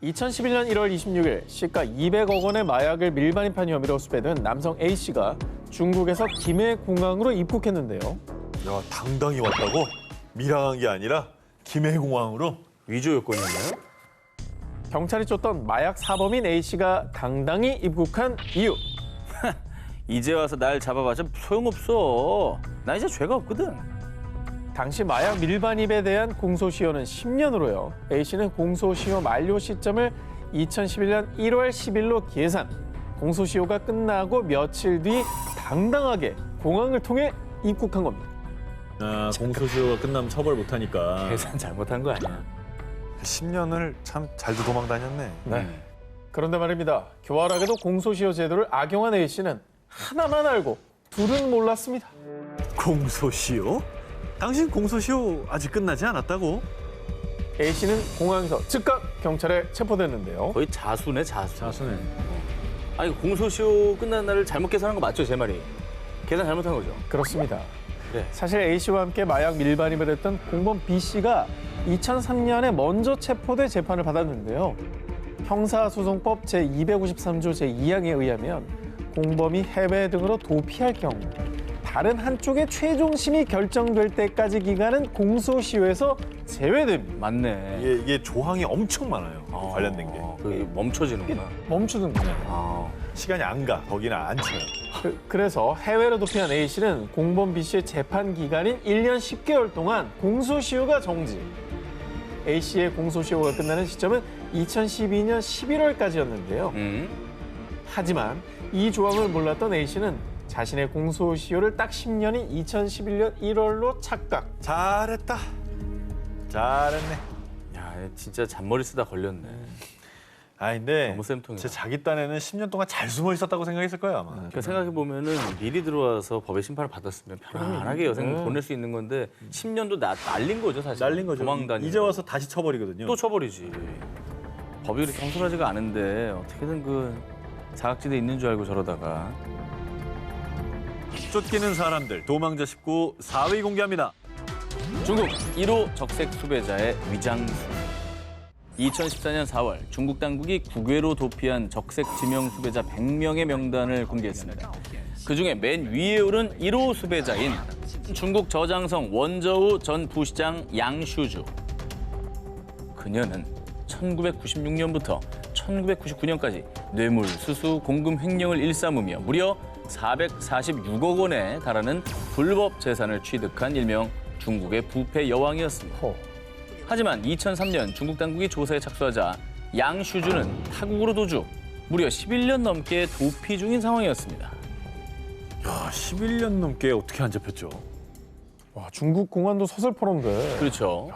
2011년 1월 26일 시가 200억 원의 마약을 밀반입한 혐의로 수배된 남성 A씨가 중국에서 김해공항으로 입국했는데요. 야, 당당히 왔다고? 밀항한 게 아니라 김해공항으로? 위조 요건이었나요? 경찰이 쫓던 마약 사범인 A씨가 당당히 입국한 이유. 이제 와서 날 잡아봤자 소용없어. 나 이제 죄가 없거든. 당시 마약 밀반입에 대한 공소시효는 10년으로요. A씨는 공소시효 만료 시점을 2011년 1월 10일로 계산. 공소시효가 끝나고 며칠 뒤 당당하게 공항을 통해 입국한 겁니다. 아, 공소시효가 끝나면 처벌 못하니까. 계산 잘못한 거 아니야. 10년을 참 잘도 도망 다녔네. 네. 그런데 말입니다. 교활하게도 공소시효 제도를 악용한 A씨는 하나만 알고 둘은 몰랐습니다. 공소시효? 당신 공소시효 아직 끝나지 않았다고? A씨는 공항에서 즉각 경찰에 체포됐는데요. 거의 자수네, 자수. 자수네. 아니, 공소시효 끝난 날을 잘못 계산한 거 맞죠, 제 말이? 계산 잘못한 거죠? 그렇습니다. 네. 사실 A씨와 함께 마약 밀반입을 했던 공범 B씨가 2003년에 먼저 체포돼 재판을 받았는데요. 형사소송법 제253조 제2항에 의하면 공범이 해외 등으로 도피할 경우 다른 한쪽의 최종심이 결정될 때까지 기간은 공소시효에서 제외됩니다. 맞네. 이게 조항이 엄청 많아요. 관련된 게. 그게 멈춰지는구나. 멈추는 거예요. 아. 시간이 안 가. 거기는 안 쳐요. 그래서 해외로 도피한 A씨는 공범 B씨의 재판 기간인 1년 10개월 동안 공소시효가 정지. A씨의 공소시효가 끝나는 시점은 2012년 11월까지였는데요. 하지만 이 조항을 몰랐던 A씨는 자신의 공소시효를 딱 10년인 2011년 1월로 착각. 잘했다. 잘했네. 야, 진짜 잔머리 쓰다 걸렸네. 아, 근데 너무 쌤통이다. 제 자기 딴에는 10년 동안 잘 숨어 있었다고 생각했을 거예요, 아마. 그러니까 생각해보면은 미리 들어와서 법의 심판을 받았으면 편안하게 여생 보낼 수 있는 건데 10년도 날린 거죠, 사실. 날린 거죠. 도망다니고. 이제 와서 다시 쳐버리거든요. 또 쳐버리지. 법이 그렇게 경솔하지가 않은데 어떻게든 그 사각지대에 있는 줄 알고 저러다가. 쫓기는 사람들, 도망자 19 4위 공개합니다. 중국 1호 적색 수배자의 위장수. 2014년 4월 중국 당국이 국외로 도피한 적색 지명 수배자 100명의 명단을 공개했습니다. 그중에 맨 위에 오른 1호 수배자인 중국 저장성 원저우 전 부시장 양슈주. 그녀는 1996년부터 1999년까지 뇌물, 수수, 공금 횡령을 일삼으며 무려 446억 원에 달하는 불법 재산을 취득한 일명 중국의 부패 여왕이었습니다. 하지만 2003년 중국 당국이 조사에 착수하자 양슈주는 타국으로 도주, 무려 11년 넘게 도피 중인 상황이었습니다. 야, 11년 넘게 어떻게 안 잡혔죠? 와, 중국 공안도 서슬퍼런데 그렇죠.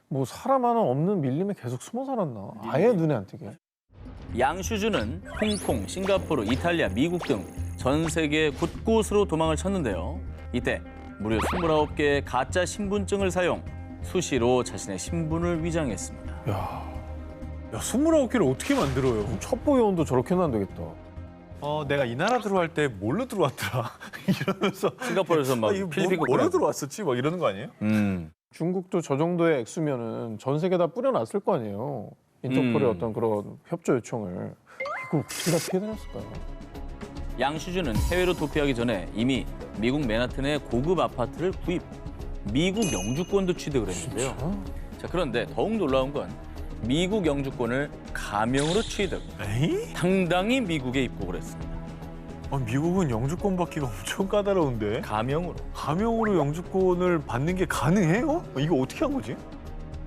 뭐 사람 하나 없는 밀림에 계속 숨어 살았나? 아예 눈에 안 띄게. 양슈주는 홍콩, 싱가포르, 이탈리아, 미국 등 전 세계 곳곳으로 도망을 쳤는데요. 이때 무려 29개의 가짜 신분증을 사용, 수시로 자신의 신분을 위장했습니다. 야, 29개를 어떻게 만들어요? 첩보 요원도 저렇게는 안 되겠다. 내가 이 나라 들어갈 때 뭘로 들어왔더라? 이러면서 싱가포르에서 막 이거 필리핀 뭐로 들어왔었지? 막 이러는 거 아니에요? 중국도 저 정도의 액수면은 전 세계 다 뿌려놨을 거 아니에요. 인터폴의 어떤 그런 협조 요청을. 이걸 어떻게 다 피해 다녔을까요? 양슈주는 해외로 도피하기 전에 이미 미국 맨하튼의 고급 아파트를 구입, 미국 영주권도 취득을 했는데요. 자, 그런데 더욱 놀라운 건 미국 영주권을 가명으로 취득, 에이? 당당히 미국에 입국을 했습니다. 미국은 영주권 받기가 엄청 까다로운데 가명으로. 가명으로 영주권을 받는 게 가능해요? 이거 어떻게 한 거지?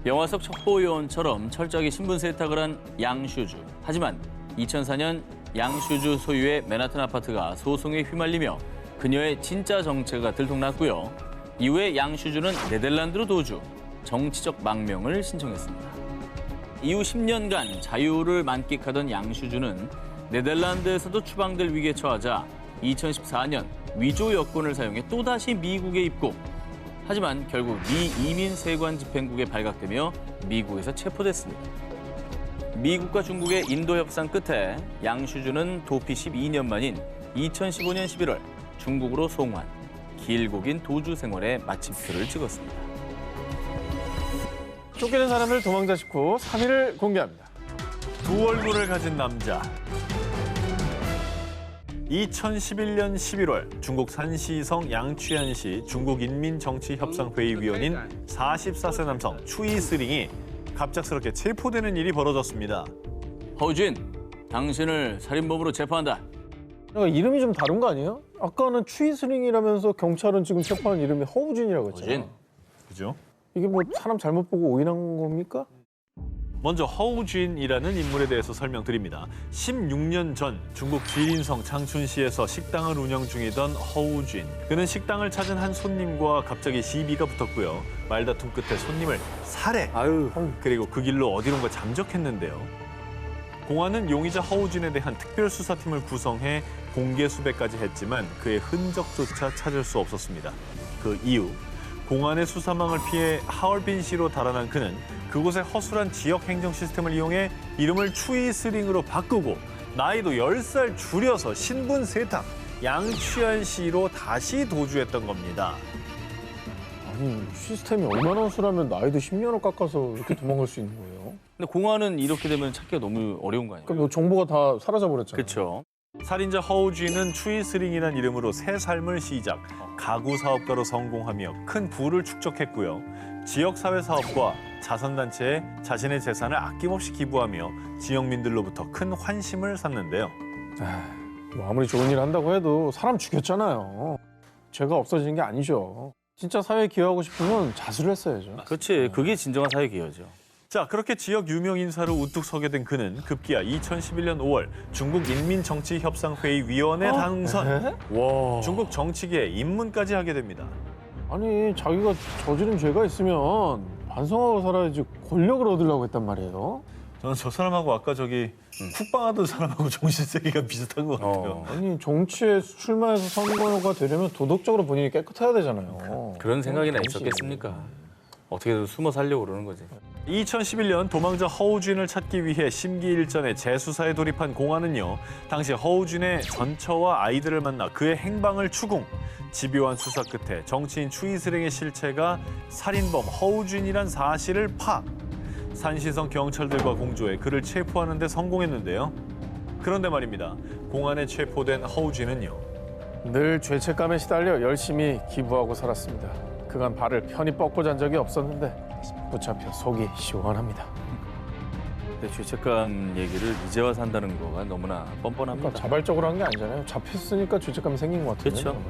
영화 속 첩보요원처럼 철저하게 신분 세탁을 한 양슈주. 하지만 2004년 양슈주 소유의 맨하튼 아파트가 소송에 휘말리며 그녀의 진짜 정체가 들통났고요. 이후에 양슈주는 네덜란드로 도주, 정치적 망명을 신청했습니다. 이후 10년간 자유를 만끽하던 양슈주는 네덜란드에서도 추방될 위기에 처하자 2014년 위조 여권을 사용해 또다시 미국에 입국. 하지만 결국 미 이민 세관 집행국에 발각되며 미국에서 체포됐습니다. 미국과 중국의 인도 협상 끝에 양슈주는 도피 12년 만인 2015년 11월 중국으로 송환, 길고 긴 도주 생활에 마침표를 찍었습니다. 쫓기는 사람들 도망자 식후 3위를 공개합니다. 두 얼굴을 가진 남자. 2011년 11월 중국 산시성 양취안시 중국인민정치협상회의 위원인 44세 남성 추이스링이 갑작스럽게 체포되는 일이 벌어졌습니다. 허우진, 당신을 살인범으로 재판한다. 그러니까 이름이 좀 다른 거 아니에요? 아까는 추이스링이라면서 경찰은 지금 체포한 이름이 허우진이라고 했잖아요. 허우진. 그죠? 이게 뭐 사람 잘못 보고 오인한 겁니까? 먼저 허우진이라는 인물에 대해서 설명드립니다. 16년 전 중국 지린성 장춘시에서 식당을 운영 중이던 허우진. 그는 식당을 찾은 한 손님과 갑자기 시비가 붙었고요. 말다툼 끝에 손님을 살해. 그리고 그 길로 어디론가 잠적했는데요. 공안은 용의자 허우진에 대한 특별수사팀을 구성해 공개 수배까지 했지만 그의 흔적조차 찾을 수 없었습니다. 그 이후 공안의 수사망을 피해 하얼빈시로 달아난 그는 그곳의 허술한 지역 행정 시스템을 이용해 이름을 추이스링으로 바꾸고 나이도 10살 줄여서 신분 세탁, 양취안시로 다시 도주했던 겁니다. 아니 시스템이 얼마나 허술하면 나이도 10년을 깎아서 이렇게 도망갈 수 있는 거예요? 근데 공안은 이렇게 되면 찾기가 너무 어려운 거 아니에요? 그럼 정보가 다 사라져버렸잖아요. 그렇죠. 살인자 허우진은 추이스링이라는 이름으로 새 삶을 시작, 가구 사업가로 성공하며 큰 부를 축적했고요. 지역사회 사업과 자선단체에 자신의 재산을 아낌없이 기부하며 지역민들로부터 큰 환심을 샀는데요. 뭐 아무리 좋은 일 한다고 해도 사람 죽였잖아요. 죄가 없어지는 게 아니죠. 진짜 사회에 기여하고 싶으면 자수를 했어야죠. 그렇지. 그게 진정한 사회 기여죠. 자, 그렇게 지역 유명 인사로 우뚝 서게 된 그는 급기야 2011년 5월 중국 인민정치협상회의 위원회 당선. 에? 와. 중국 정치계에 입문까지 하게 됩니다. 아니 자기가 저지른 죄가 있으면 반성하고 살아야지 권력을 얻으려고 했단 말이에요. 저는 저 사람하고 아까 저기 쿡방하던 사람하고 정신세계가 비슷한 것 같아요. 아니 정치에 출마해서 선거가 되려면 도덕적으로 본인이 깨끗해야 되잖아요. 그런 생각이나 정치. 있었겠습니까? 어떻게든 숨어 살려고 그러는 거지. 2011년 도망자 허우진을 찾기 위해 심기일전에 재수사에 돌입한 공안은요. 당시 허우진의 전처와 아이들을 만나 그의 행방을 추궁. 집요한 수사 끝에 정치인 추이스링의 실체가 살인범 허우진이란 사실을 파. 산시성 경찰들과 공조해 그를 체포하는 데 성공했는데요. 그런데 말입니다. 공안에 체포된 허우진은요. 늘 죄책감에 시달려 열심히 기부하고 살았습니다. 그간 발을 편히 뻗고 잔 적이 없었는데 붙잡혀 속이 시원합니다. 근데 죄책감 얘기를 이제 와서 한다는 거가 너무나 뻔뻔합니다. 그러니까 자발적으로 한 게 아니잖아요. 잡혔으니까 죄책감이 생긴 것 같은데. 그렇죠.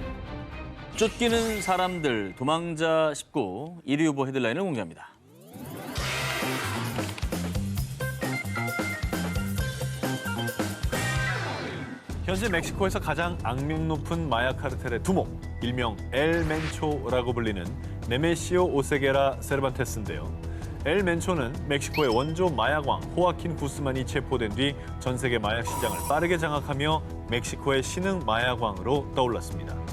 쫓기는 사람들, 도망자 19 1위 후보 헤드라인을 공개합니다. 현재 멕시코에서 가장 악명 높은 마약 카르텔의 두목, 일명 엘 멘초라고 불리는 네메시오 오세게라 세르반테스인데요. 엘 멘초는 멕시코의 원조 마약왕 호아킨 구스만이 체포된 뒤 전 세계 마약 시장을 빠르게 장악하며 멕시코의 신흥 마약왕으로 떠올랐습니다.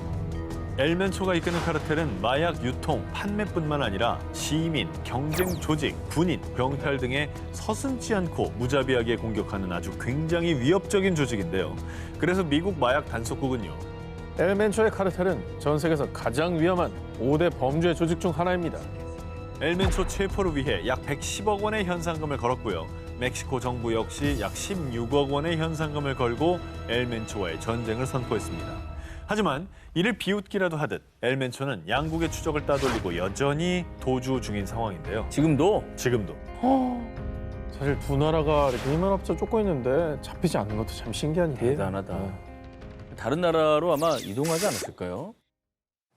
엘 멘초가 이끄는 카르텔은 마약 유통, 판매뿐만 아니라 시민, 경쟁 조직, 군인, 병탈 등의 서슴지 않고 무자비하게 공격하는 아주 굉장히 위협적인 조직인데요. 그래서 미국 마약 단속국은요. 엘멘초의 카르텔은 전 세계에서 가장 위험한 5대 범죄 조직 중 하나입니다. 엘 멘초 체포를 위해 약 110억 원의 현상금을 걸었고요. 멕시코 정부 역시 약 16억 원의 현상금을 걸고 엘 멘초와의 전쟁을 선포했습니다. 하지만 이를 비웃기라도 하듯 엘 멘초는 양국의 추적을 따돌리고 여전히 도주 중인 상황인데요. 지금도 지금도. 사실 두 나라가 이렇게 힘을 합쳐 쫓고 있는데 잡히지 않는 것도 참 신기한 일이에요. 대단하다. 네. 다른 나라로 아마 이동하지 않았을까요?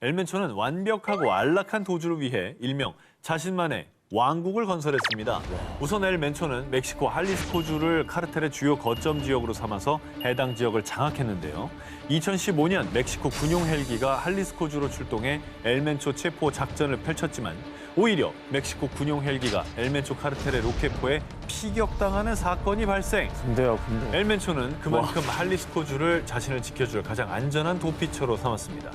엘 멘초는 완벽하고 안락한 도주를 위해 일명 자신만의 왕국을 건설했습니다. 우선 엘 멘초는 멕시코 할리스코주를 카르텔의 주요 거점 지역으로 삼아서 해당 지역을 장악했는데요. 2015년 멕시코 군용 헬기가 할리스코주로 출동해 엘 멘초 체포 작전을 펼쳤지만 오히려 멕시코 군용 헬기가 엘 멘초 카르텔의 로켓포에 피격당하는 사건이 발생. 근데요, 근데. 엘 멘초는 그만큼 할리스코주를 자신을 지켜줄 가장 안전한 도피처로 삼았습니다.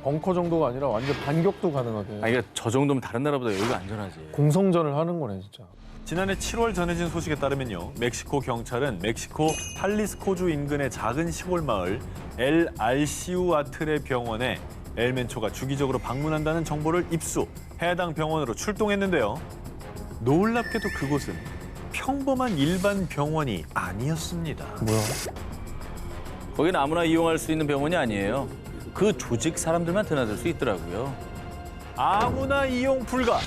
벙커 정도가 아니라 완전 반격도 가능하게 아니, 그러니까 저 정도면 다른 나라보다 여기가 안전하지. 공성전을 하는 거네, 진짜. 지난해 7월 전해진 소식에 따르면요. 멕시코 경찰은 멕시코 할리스코주 인근의 작은 시골 마을 엘 알시우아트레 병원에 엘 멘초가 주기적으로 방문한다는 정보를 입수, 해당 병원으로 출동했는데요. 놀랍게도 그곳은 평범한 일반 병원이 아니었습니다. 뭐야? 거긴 아무나 이용할 수 있는 병원이 아니에요. 그 조직 사람들만 드나들 수 있더라고요. 아무나 이용 불가.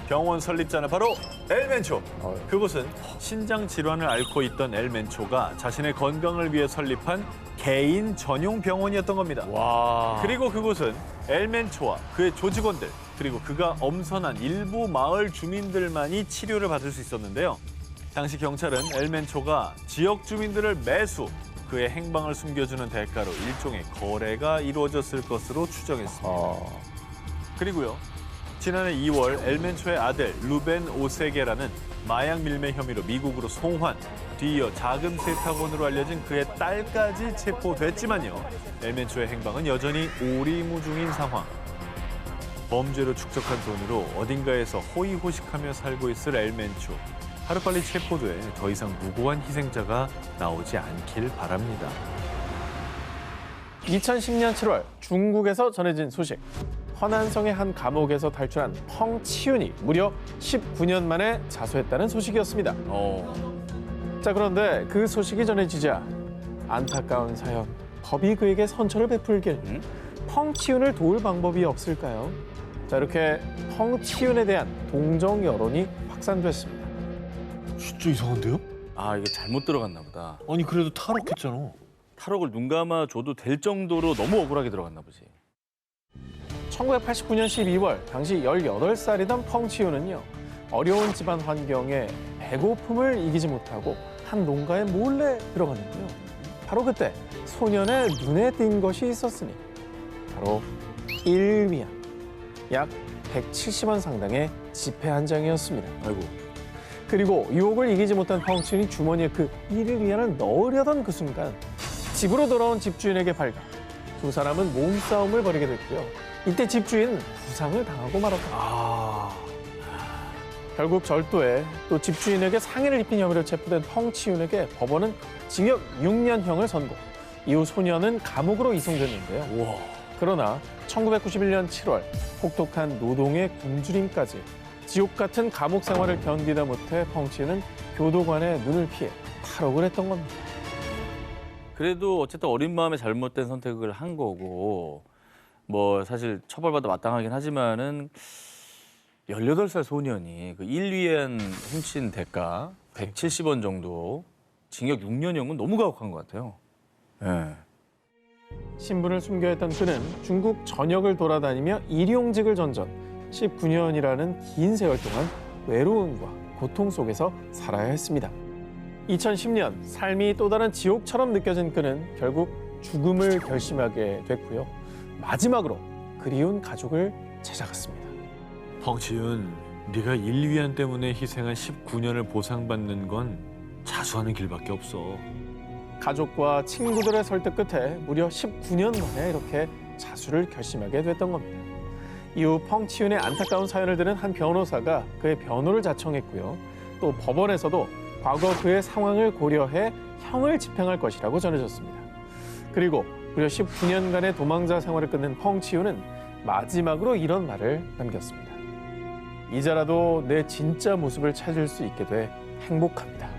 병원 설립자는 바로 엘멘초. 그곳은 신장 질환을 앓고 있던 엘멘초가 자신의 건강을 위해 설립한 개인 전용 병원이었던 겁니다. 와. 그리고 그곳은 엘멘초와 그의 조직원들, 그리고 그가 엄선한 일부 마을 주민들만이 치료를 받을 수 있었는데요. 당시 경찰은 엘멘초가 지역 주민들을 매수, 그의 행방을 숨겨주는 대가로 일종의 거래가 이루어졌을 것으로 추정했습니다. 그리고요, 지난해 2월 엘멘초의 아들 루벤 오세게라는 마약 밀매 혐의로 미국으로 송환, 뒤이어 자금 세탁원으로 알려진 그의 딸까지 체포됐지만요. 엘멘초의 행방은 여전히 오리무중인 상황. 범죄로 축적한 돈으로 어딘가에서 호의호식하며 살고 있을 엘멘초. 하루빨리 체포돼 더 이상 무고한 희생자가 나오지 않길 바랍니다. 2010년 7월 중국에서 전해진 소식. 허난성의 한 감옥에서 탈출한 펑치윤이 무려 19년 만에 자수했다는 소식이었습니다. 자, 그런데 그 소식이 전해지자 안타까운 사연, 법이 그에게 선처를 베풀길. 펑치윤을 도울 방법이 없을까요? 자, 이렇게 펑치윤에 대한 동정 여론이 확산됐습니다. 진짜 이상한데요? 아, 이게 잘못 들어갔나 보다. 아니 그래도 탈옥했잖아. 탈옥을 눈 감아 줘도 될 정도로 너무 억울하게 들어갔나 보지. 1989년 12월 당시 18살이던 펑치윤은요, 어려운 집안 환경에 배고픔을 이기지 못하고 한 농가에 몰래 들어갔는데요. 바로 그때 소년의 눈에 띈 것이 있었으니 바로 1위안, 약 170원 상당의 지폐 한 장이었습니다. 아이고. 그리고 유혹을 이기지 못한 펑치윤이 주머니에 그 1위안을 넣으려던 그 순간 집으로 돌아온 집주인에게 발각. 두 사람은 몸싸움을 벌이게 됐고요. 이때 집주인은 부상을 당하고 말았다. 결국 절도에 또 집주인에게 상해를 입힌 혐의로 체포된 펑치윤에게 법원은 징역 6년형을 선고. 이후 소년은 감옥으로 이송됐는데요. 그러나 1991년 7월 혹독한 노동의 굶주림까지 지옥 같은 감옥 생활을 견디다 못해 펑치윤은 교도관의 눈을 피해 탈옥을 했던 겁니다. 그래도 어쨌든 어린 마음에 잘못된 선택을 한 거고, 뭐 사실 처벌받아 마땅하긴 하지만은 18살 소년이 그 1위엔 훔친 대가 170원 정도, 징역 6년형은 너무 가혹한 것 같아요. 예. 신분을 숨겨했던 그는 중국 전역을 돌아다니며 일용직을 전전 19년이라는 긴 세월 동안 외로움과 고통 속에서 살아야 했습니다. 2010년 삶이 또 다른 지옥처럼 느껴진 그는 결국 죽음을 결심하게 됐고요. 마지막으로 그리운 가족을 찾아갔습니다. 펑치윤, 네가 1위안 때문에 희생한 19년을 보상받는 건 자수하는 길밖에 없어. 가족과 친구들의 설득 끝에 무려 19년 만에 이렇게 자수를 결심하게 됐던 겁니다. 이후 펑치윤의 안타까운 사연을 들은 한 변호사가 그의 변호를 자청했고요. 또 법원에서도 과거 그의 상황을 고려해 형을 집행할 것이라고 전해졌습니다. 그리고 무려 19년간의 도망자 생활을 끝낸 펑치윤은 마지막으로 이런 말을 남겼습니다. 이제라도 내 진짜 모습을 찾을 수 있게 돼 행복합니다.